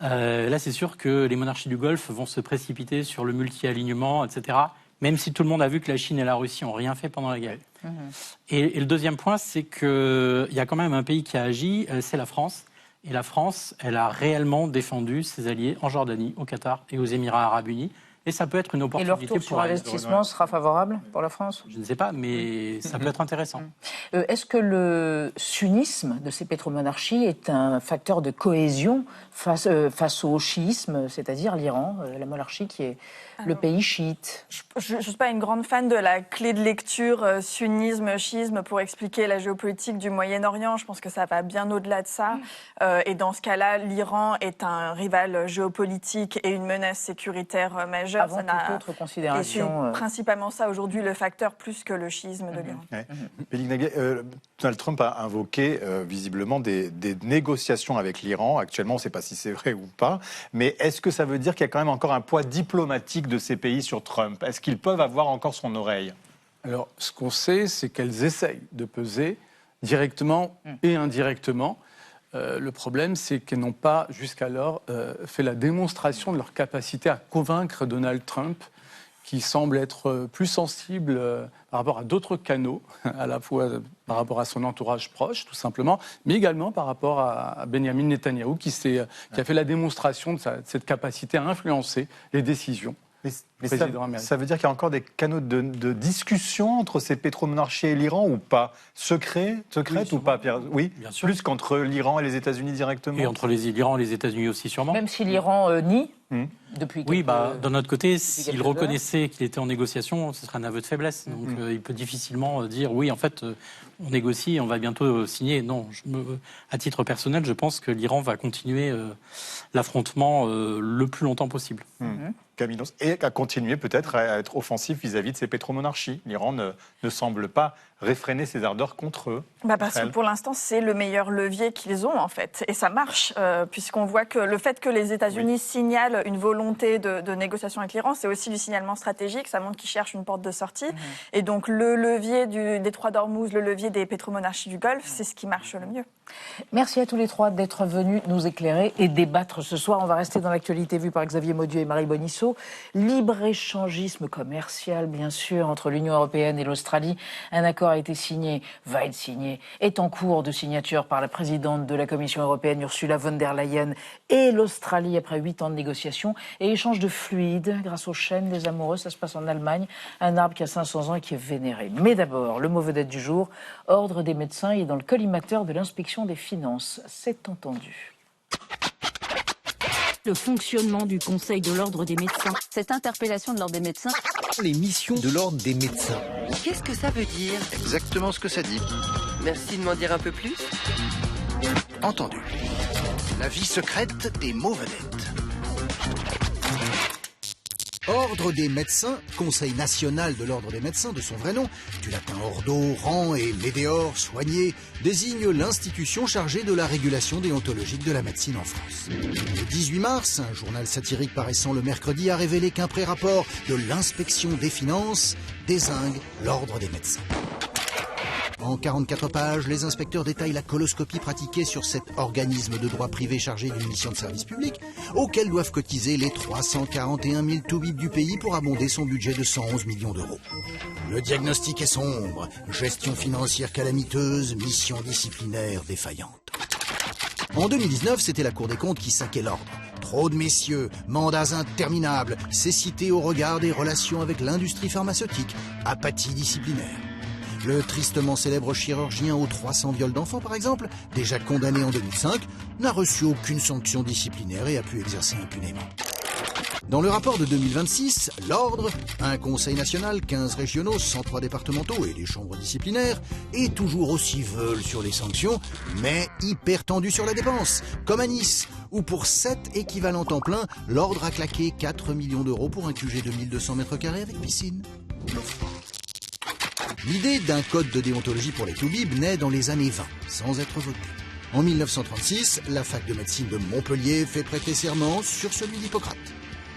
là, c'est sûr que les monarchies du Golfe vont se précipiter sur le multi-alignement, etc., même si tout le monde a vu que la Chine et la Russie n'ont rien fait pendant la guerre. Et le deuxième point, c'est qu'il y a quand même un pays qui a agi, c'est la France. Et la France, elle a réellement défendu ses alliés en Jordanie, au Qatar et aux Émirats arabes unis. Et ça peut être une opportunité pour... Et le retour sur investissement sera favorable pour la France ? Je ne sais pas, mais ça peut être intéressant. Est-ce que le sunnisme de ces pétromonarchies est un facteur de cohésion face au chiisme, c'est-à-dire l'Iran, la monarchie qui est le pays chiite ? Je ne suis pas une grande fan de la clé de lecture sunnisme, chiisme pour expliquer la géopolitique du Moyen-Orient. Je pense que ça va bien au-delà de ça. Et dans ce cas-là, l'Iran est un rival géopolitique et une menace sécuritaire majeure. Avant toute autre considération. Et c'est principalement ça aujourd'hui le facteur plus que le chiisme de l'Iran. Péling Naguet, Donald Trump a invoqué visiblement des négociations avec l'Iran. Actuellement, on ne sait pas si c'est vrai ou pas. Mais est-ce que ça veut dire qu'il y a quand même encore un poids diplomatique de ces pays sur Trump ? Est-ce qu'ils peuvent avoir encore son oreille ? Alors, ce qu'on sait, c'est qu'elles essayent de peser directement et indirectement. Le problème, c'est qu'elles n'ont pas, jusqu'alors, fait la démonstration de leur capacité à convaincre Donald Trump, qui semble être plus sensible par rapport à d'autres canaux, à la fois par rapport à son entourage proche, tout simplement, mais également par rapport à Benjamin Netanyahou, qui a fait la démonstration de cette capacité à influencer les décisions. Mais ça veut dire qu'il y a encore des canaux de discussion entre ces pétromonarchies et l'Iran ou pas ? Secrètes ou pas, Pierre ? Oui, bien sûr. Plus qu'entre l'Iran et les États-Unis directement ? Et entre l'Iran et les États-Unis aussi, sûrement. Même si l'Iran nie depuis quelques... Oui, d'un autre côté, s'il reconnaissait qu'il était en négociation, ce serait un aveu de faiblesse. Donc il peut difficilement dire, oui, en fait, on négocie, on va bientôt signer. Non, à titre personnel, je pense que l'Iran va continuer l'affrontement le plus longtemps possible. Caminos, et à continuer peut-être à être offensif vis-à-vis de ces pétromonarchies. L'Iran ne semble pas réfréner ses ardeurs contre eux. Parce que pour l'instant, c'est le meilleur levier qu'ils ont, en fait. Et ça marche, puisqu'on voit que le fait que les États-Unis signalent une volonté de négociation avec l'Iran, c'est aussi du signalement stratégique. Ça montre qu'ils cherchent une porte de sortie. Et donc, le levier du détroit d'Ormuz, le levier des pétromonarchies du Golfe, c'est ce qui marche le mieux. Merci à tous les trois d'être venus nous éclairer et débattre ce soir. On va rester dans l'actualité vue par Xavier Maudieu et Marie Bonisseau. Libre-échangisme commercial, bien sûr, entre l'Union européenne et l'Australie. Un accord a été signé, va être signé, est en cours de signature par la présidente de la Commission européenne, Ursula von der Leyen, et l'Australie après 8 ans de négociations. Et échange de fluides grâce aux chaînes des amoureux. Ça se passe en Allemagne. Un arbre qui a 500 ans et qui est vénéré. Mais d'abord, le mot vedette du jour, Ordre des médecins est dans le collimateur de l'inspection des finances. C'est entendu. Le fonctionnement du Conseil de l'Ordre des médecins. Cette interpellation de l'Ordre des médecins. Les missions de l'Ordre des médecins. Qu'est-ce que ça veut dire ? Exactement ce que ça dit. Merci de m'en dire un peu plus. Entendu. La vie secrète des mots vedettes. Ordre des médecins, Conseil national de l'Ordre des médecins, de son vrai nom, du latin ordo, rang et médeor, soigner, désigne l'institution chargée de la régulation déontologique de la médecine en France. Le 18 mars, un journal satirique paraissant le mercredi a révélé qu'un pré-rapport de l'inspection des finances dézingue l'Ordre des médecins. En 44 pages, les inspecteurs détaillent la coloscopie pratiquée sur cet organisme de droit privé chargé d'une mission de service public, auquel doivent cotiser les 341 000 toubibs du pays pour abonder son budget de 111 millions d'euros. Le diagnostic est sombre, gestion financière calamiteuse, mission disciplinaire défaillante. En 2019, c'était la Cour des comptes qui saquait l'ordre. Trop de messieurs, mandats interminables, cécité au regard des relations avec l'industrie pharmaceutique, apathie disciplinaire. Le tristement célèbre chirurgien aux 300 viols d'enfants, par exemple, déjà condamné en 2005, n'a reçu aucune sanction disciplinaire et a pu exercer impunément. Dans le rapport de 2026, l'Ordre, un conseil national, 15 régionaux, 103 départementaux et des chambres disciplinaires, est toujours aussi veule sur les sanctions, mais hyper tendu sur la dépense, comme à Nice, où pour 7 équivalents temps plein, l'Ordre a claqué 4 millions d'euros pour un QG de 1200 mètres carrés avec piscine. L'idée d'un code de déontologie pour les toubibs naît dans les années 20, sans être votée. En 1936, la fac de médecine de Montpellier fait prêter serment sur celui d'Hippocrate.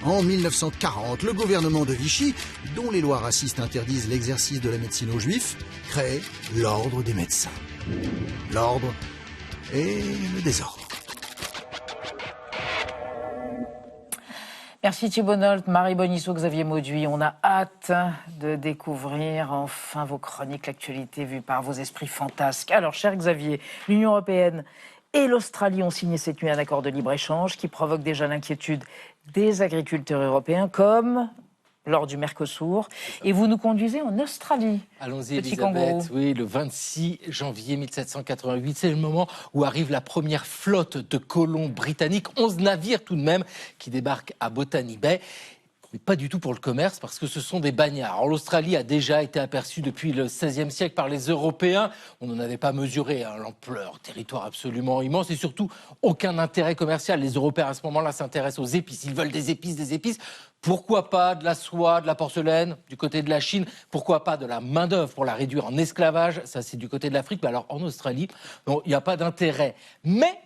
En 1940, le gouvernement de Vichy, dont les lois racistes interdisent l'exercice de la médecine aux juifs, crée l'ordre des médecins. L'ordre et le désordre. Merci Thibault Nolte, Marie Bonisseau, Xavier Mauduit. On a hâte de découvrir enfin vos chroniques, l'actualité vue par vos esprits fantasques. Alors, cher Xavier, l'Union européenne et l'Australie ont signé cette nuit un accord de libre-échange qui provoque déjà l'inquiétude des agriculteurs européens, comme lors du Mercosur. Et vous nous conduisez en Australie. Allons-y, petit Elisabeth. kangourou. Oui, le 26 janvier 1788, c'est le moment où arrive la première flotte de colons britanniques, 11 navires tout de même, qui débarquent à Botany Bay. Mais pas du tout pour le commerce, parce que ce sont des bagnards. Alors, l'Australie a déjà été aperçue depuis le XVIe siècle par les Européens. On n'en avait pas mesuré l'ampleur, territoire absolument immense, et surtout aucun intérêt commercial. Les Européens, à ce moment-là, s'intéressent aux épices. Ils veulent des épices, des épices. Pourquoi pas de la soie, de la porcelaine, du côté de la Chine? Pourquoi pas de la main-d'œuvre pour la réduire en esclavage? Ça, c'est du côté de l'Afrique. Mais alors, en Australie, il n'y a pas d'intérêt. Mais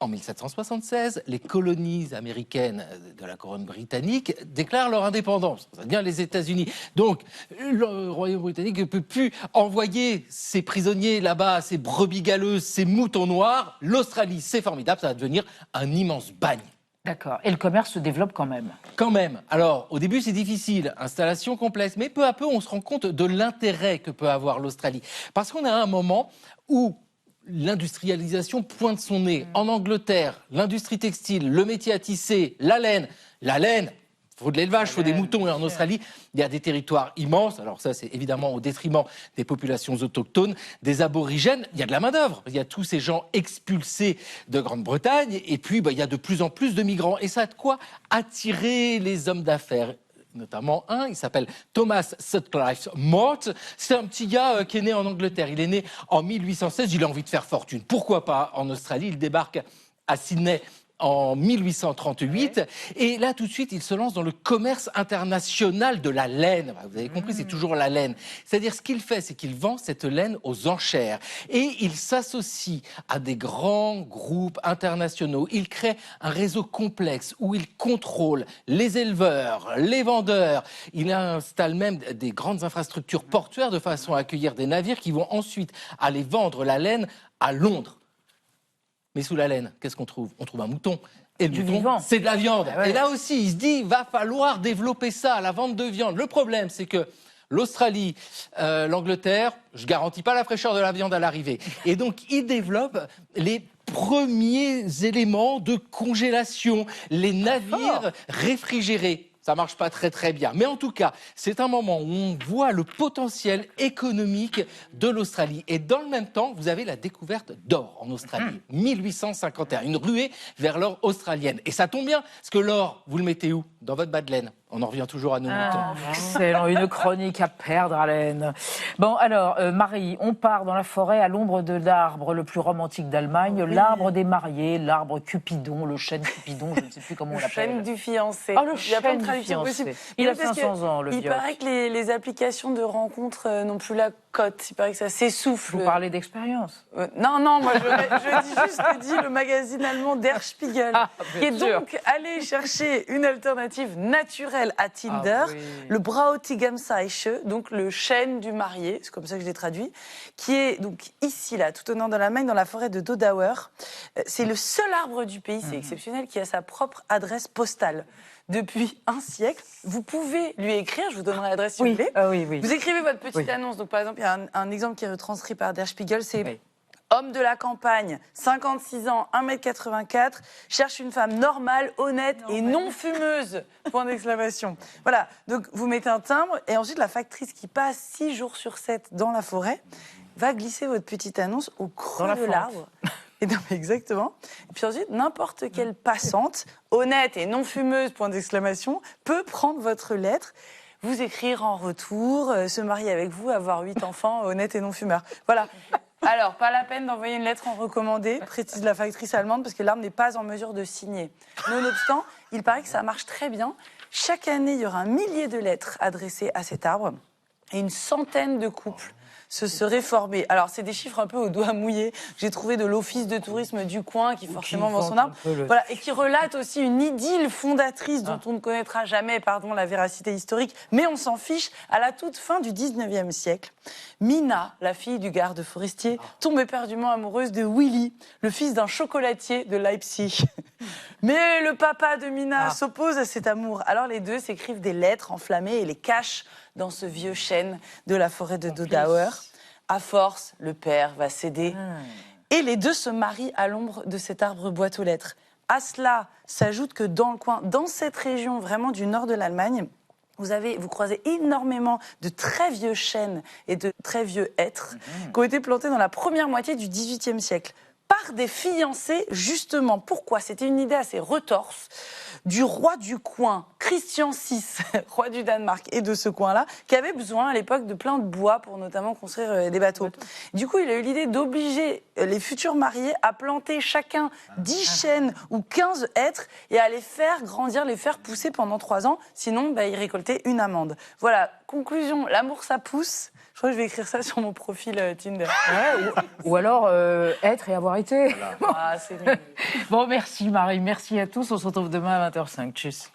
en 1776, les colonies américaines de la couronne britannique déclarent leur indépendance. Ça devient les États-Unis. Donc, le Royaume britannique ne peut plus envoyer ses prisonniers là-bas, ses brebis galeuses, ses moutons noirs. L'Australie, c'est formidable, ça va devenir un immense bagne. D'accord. Et le commerce se développe quand même. Quand même. Alors, au début, c'est difficile, installation complexe, mais peu à peu, on se rend compte de l'intérêt que peut avoir l'Australie. Parce qu'on a un moment où l'industrialisation pointe son nez. En Angleterre, l'industrie textile, le métier à tisser, la laine, il faut de l'élevage, il faut des moutons. Et en Australie, il y a des territoires immenses. Alors ça, c'est évidemment au détriment des populations autochtones, des aborigènes. Il y a de la main-d'œuvre. Il y a tous ces gens expulsés de Grande-Bretagne. Et puis, il y a de plus en plus de migrants. Et ça a de quoi attirer les hommes d'affaires. Notamment un, il s'appelle Thomas Sutcliffe Mort. C'est un petit gars qui est né en Angleterre. Il est né en 1816. Il a envie de faire fortune. Pourquoi pas en Australie? Il débarque à Sydney en 1838. Et là, tout de suite, il se lance dans le commerce international de la laine. Vous avez compris, c'est toujours la laine. C'est-à-dire, ce qu'il fait, c'est qu'il vend cette laine aux enchères. Et il s'associe à des grands groupes internationaux. Il crée un réseau complexe où il contrôle les éleveurs, les vendeurs. Il installe même des grandes infrastructures portuaires de façon à accueillir des navires qui vont ensuite aller vendre la laine à Londres. Mais sous la laine, qu'est-ce qu'on trouve? On trouve un mouton. Et le mouton, c'est de la viande. Ah ouais. Et là aussi, il se dit, va falloir développer ça, la vente de viande. Le problème, c'est que l'Australie, l'Angleterre, je garantis pas la fraîcheur de la viande à l'arrivée. Et donc, ils développent les premiers éléments de congélation, les navires réfrigérés. Ça marche pas très très bien. Mais en tout cas, c'est un moment où on voit le potentiel économique de l'Australie. Et dans le même temps, vous avez la découverte d'or en Australie. 1851, une ruée vers l'or australienne. Et ça tombe bien, parce que l'or, vous le mettez où? Dans votre bas de laine. On en revient toujours à nos moutons. Excellent, une chronique à perdre haleine. Bon, alors, Marie, on part dans la forêt à l'ombre de l'arbre le plus romantique d'Allemagne, l'arbre des mariés, l'arbre Cupidon, le chêne Cupidon, je ne sais plus comment on l'appelle. Le chêne du fiancé. Oh, le Il n'y a pas chêne de du traduction fiancé. possible. Il a Parce 500 ans, le Il vioc. paraît que les applications de rencontres n'ont plus la cote. Il paraît que ça s'essouffle. Vous parlez d'expérience? Non, moi je dis juste ce que dit le magazine allemand Der Spiegel, qui est donc allé chercher une alternative naturelle à Tinder. Le Bräutigam-Eiche, donc le chêne du marié, c'est comme ça que je l'ai traduit, qui est donc ici, là, tout au nord de l'Allemagne, dans la forêt de Dodauer. C'est le seul arbre du pays, c'est exceptionnel, qui a sa propre adresse postale. Depuis un siècle, vous pouvez lui écrire, je vous donnerai l'adresse si vous voulez. Vous écrivez votre petite annonce. Donc, par exemple, il y a un exemple qui est retranscrit par Der Spiegel, c'est homme de la campagne, 56 ans, 1m84, cherche une femme normale, honnête et non fumeuse. Point d'exclamation. Voilà, donc vous mettez un timbre et ensuite la factrice qui passe 6 jours sur 7 dans la forêt va glisser votre petite annonce au creux de l'arbre. Et non, exactement. Et puis ensuite, n'importe quelle passante, honnête et non fumeuse, point d'exclamation, peut prendre votre lettre, vous écrire en retour, se marier avec vous, avoir 8 enfants, honnête et non fumeur. Voilà. Alors, pas la peine d'envoyer une lettre en recommandé, précise la factrice allemande, parce que l'arbre n'est pas en mesure de signer. Nonobstant, il paraît que ça marche très bien. Chaque année, il y aura 1 000 de lettres adressées à cet arbre et une centaine de couples se seraient formés. Alors, c'est des chiffres un peu au doigt mouillé. J'ai trouvé de l'Office de tourisme du coin, qui forcément vend son arbre. Voilà, et qui relate aussi une idylle fondatrice dont on ne connaîtra jamais, la véracité historique, mais on s'en fiche. À la toute fin du 19e siècle, Mina, la fille du garde forestier, tombe éperdument amoureuse de Willy, le fils d'un chocolatier de Leipzig. Mais le papa de Mina s'oppose à cet amour. Alors les deux s'écrivent des lettres enflammées et les cachent dans ce vieux chêne de la forêt de Dodauer. À force, le père va céder. Et les deux se marient à l'ombre de cet arbre boîte aux lettres. À cela s'ajoute que dans le coin, dans cette région vraiment du nord de l'Allemagne, vous croisez énormément de très vieux chênes et de très vieux hêtres qui ont été plantés dans la première moitié du XVIIIe siècle par des fiancés, justement. Pourquoi ? C'était une idée assez retorse du roi du coin, Christian VI, roi du Danemark et de ce coin-là, qui avait besoin à l'époque de plein de bois pour notamment construire des bateaux. Du coup, il a eu l'idée d'obliger les futurs mariés à planter chacun 10 chênes ou 15 hêtres et à les faire grandir, les faire pousser pendant 3 ans. Sinon, ils récoltaient une amende. Voilà, conclusion, l'amour ça pousse. Je crois que je vais écrire ça sur mon profil Tinder. Ou alors être et avoir été. Voilà. C'est nul. Bon, merci Marie, merci à tous. On se retrouve demain à 20h05. Tchuss.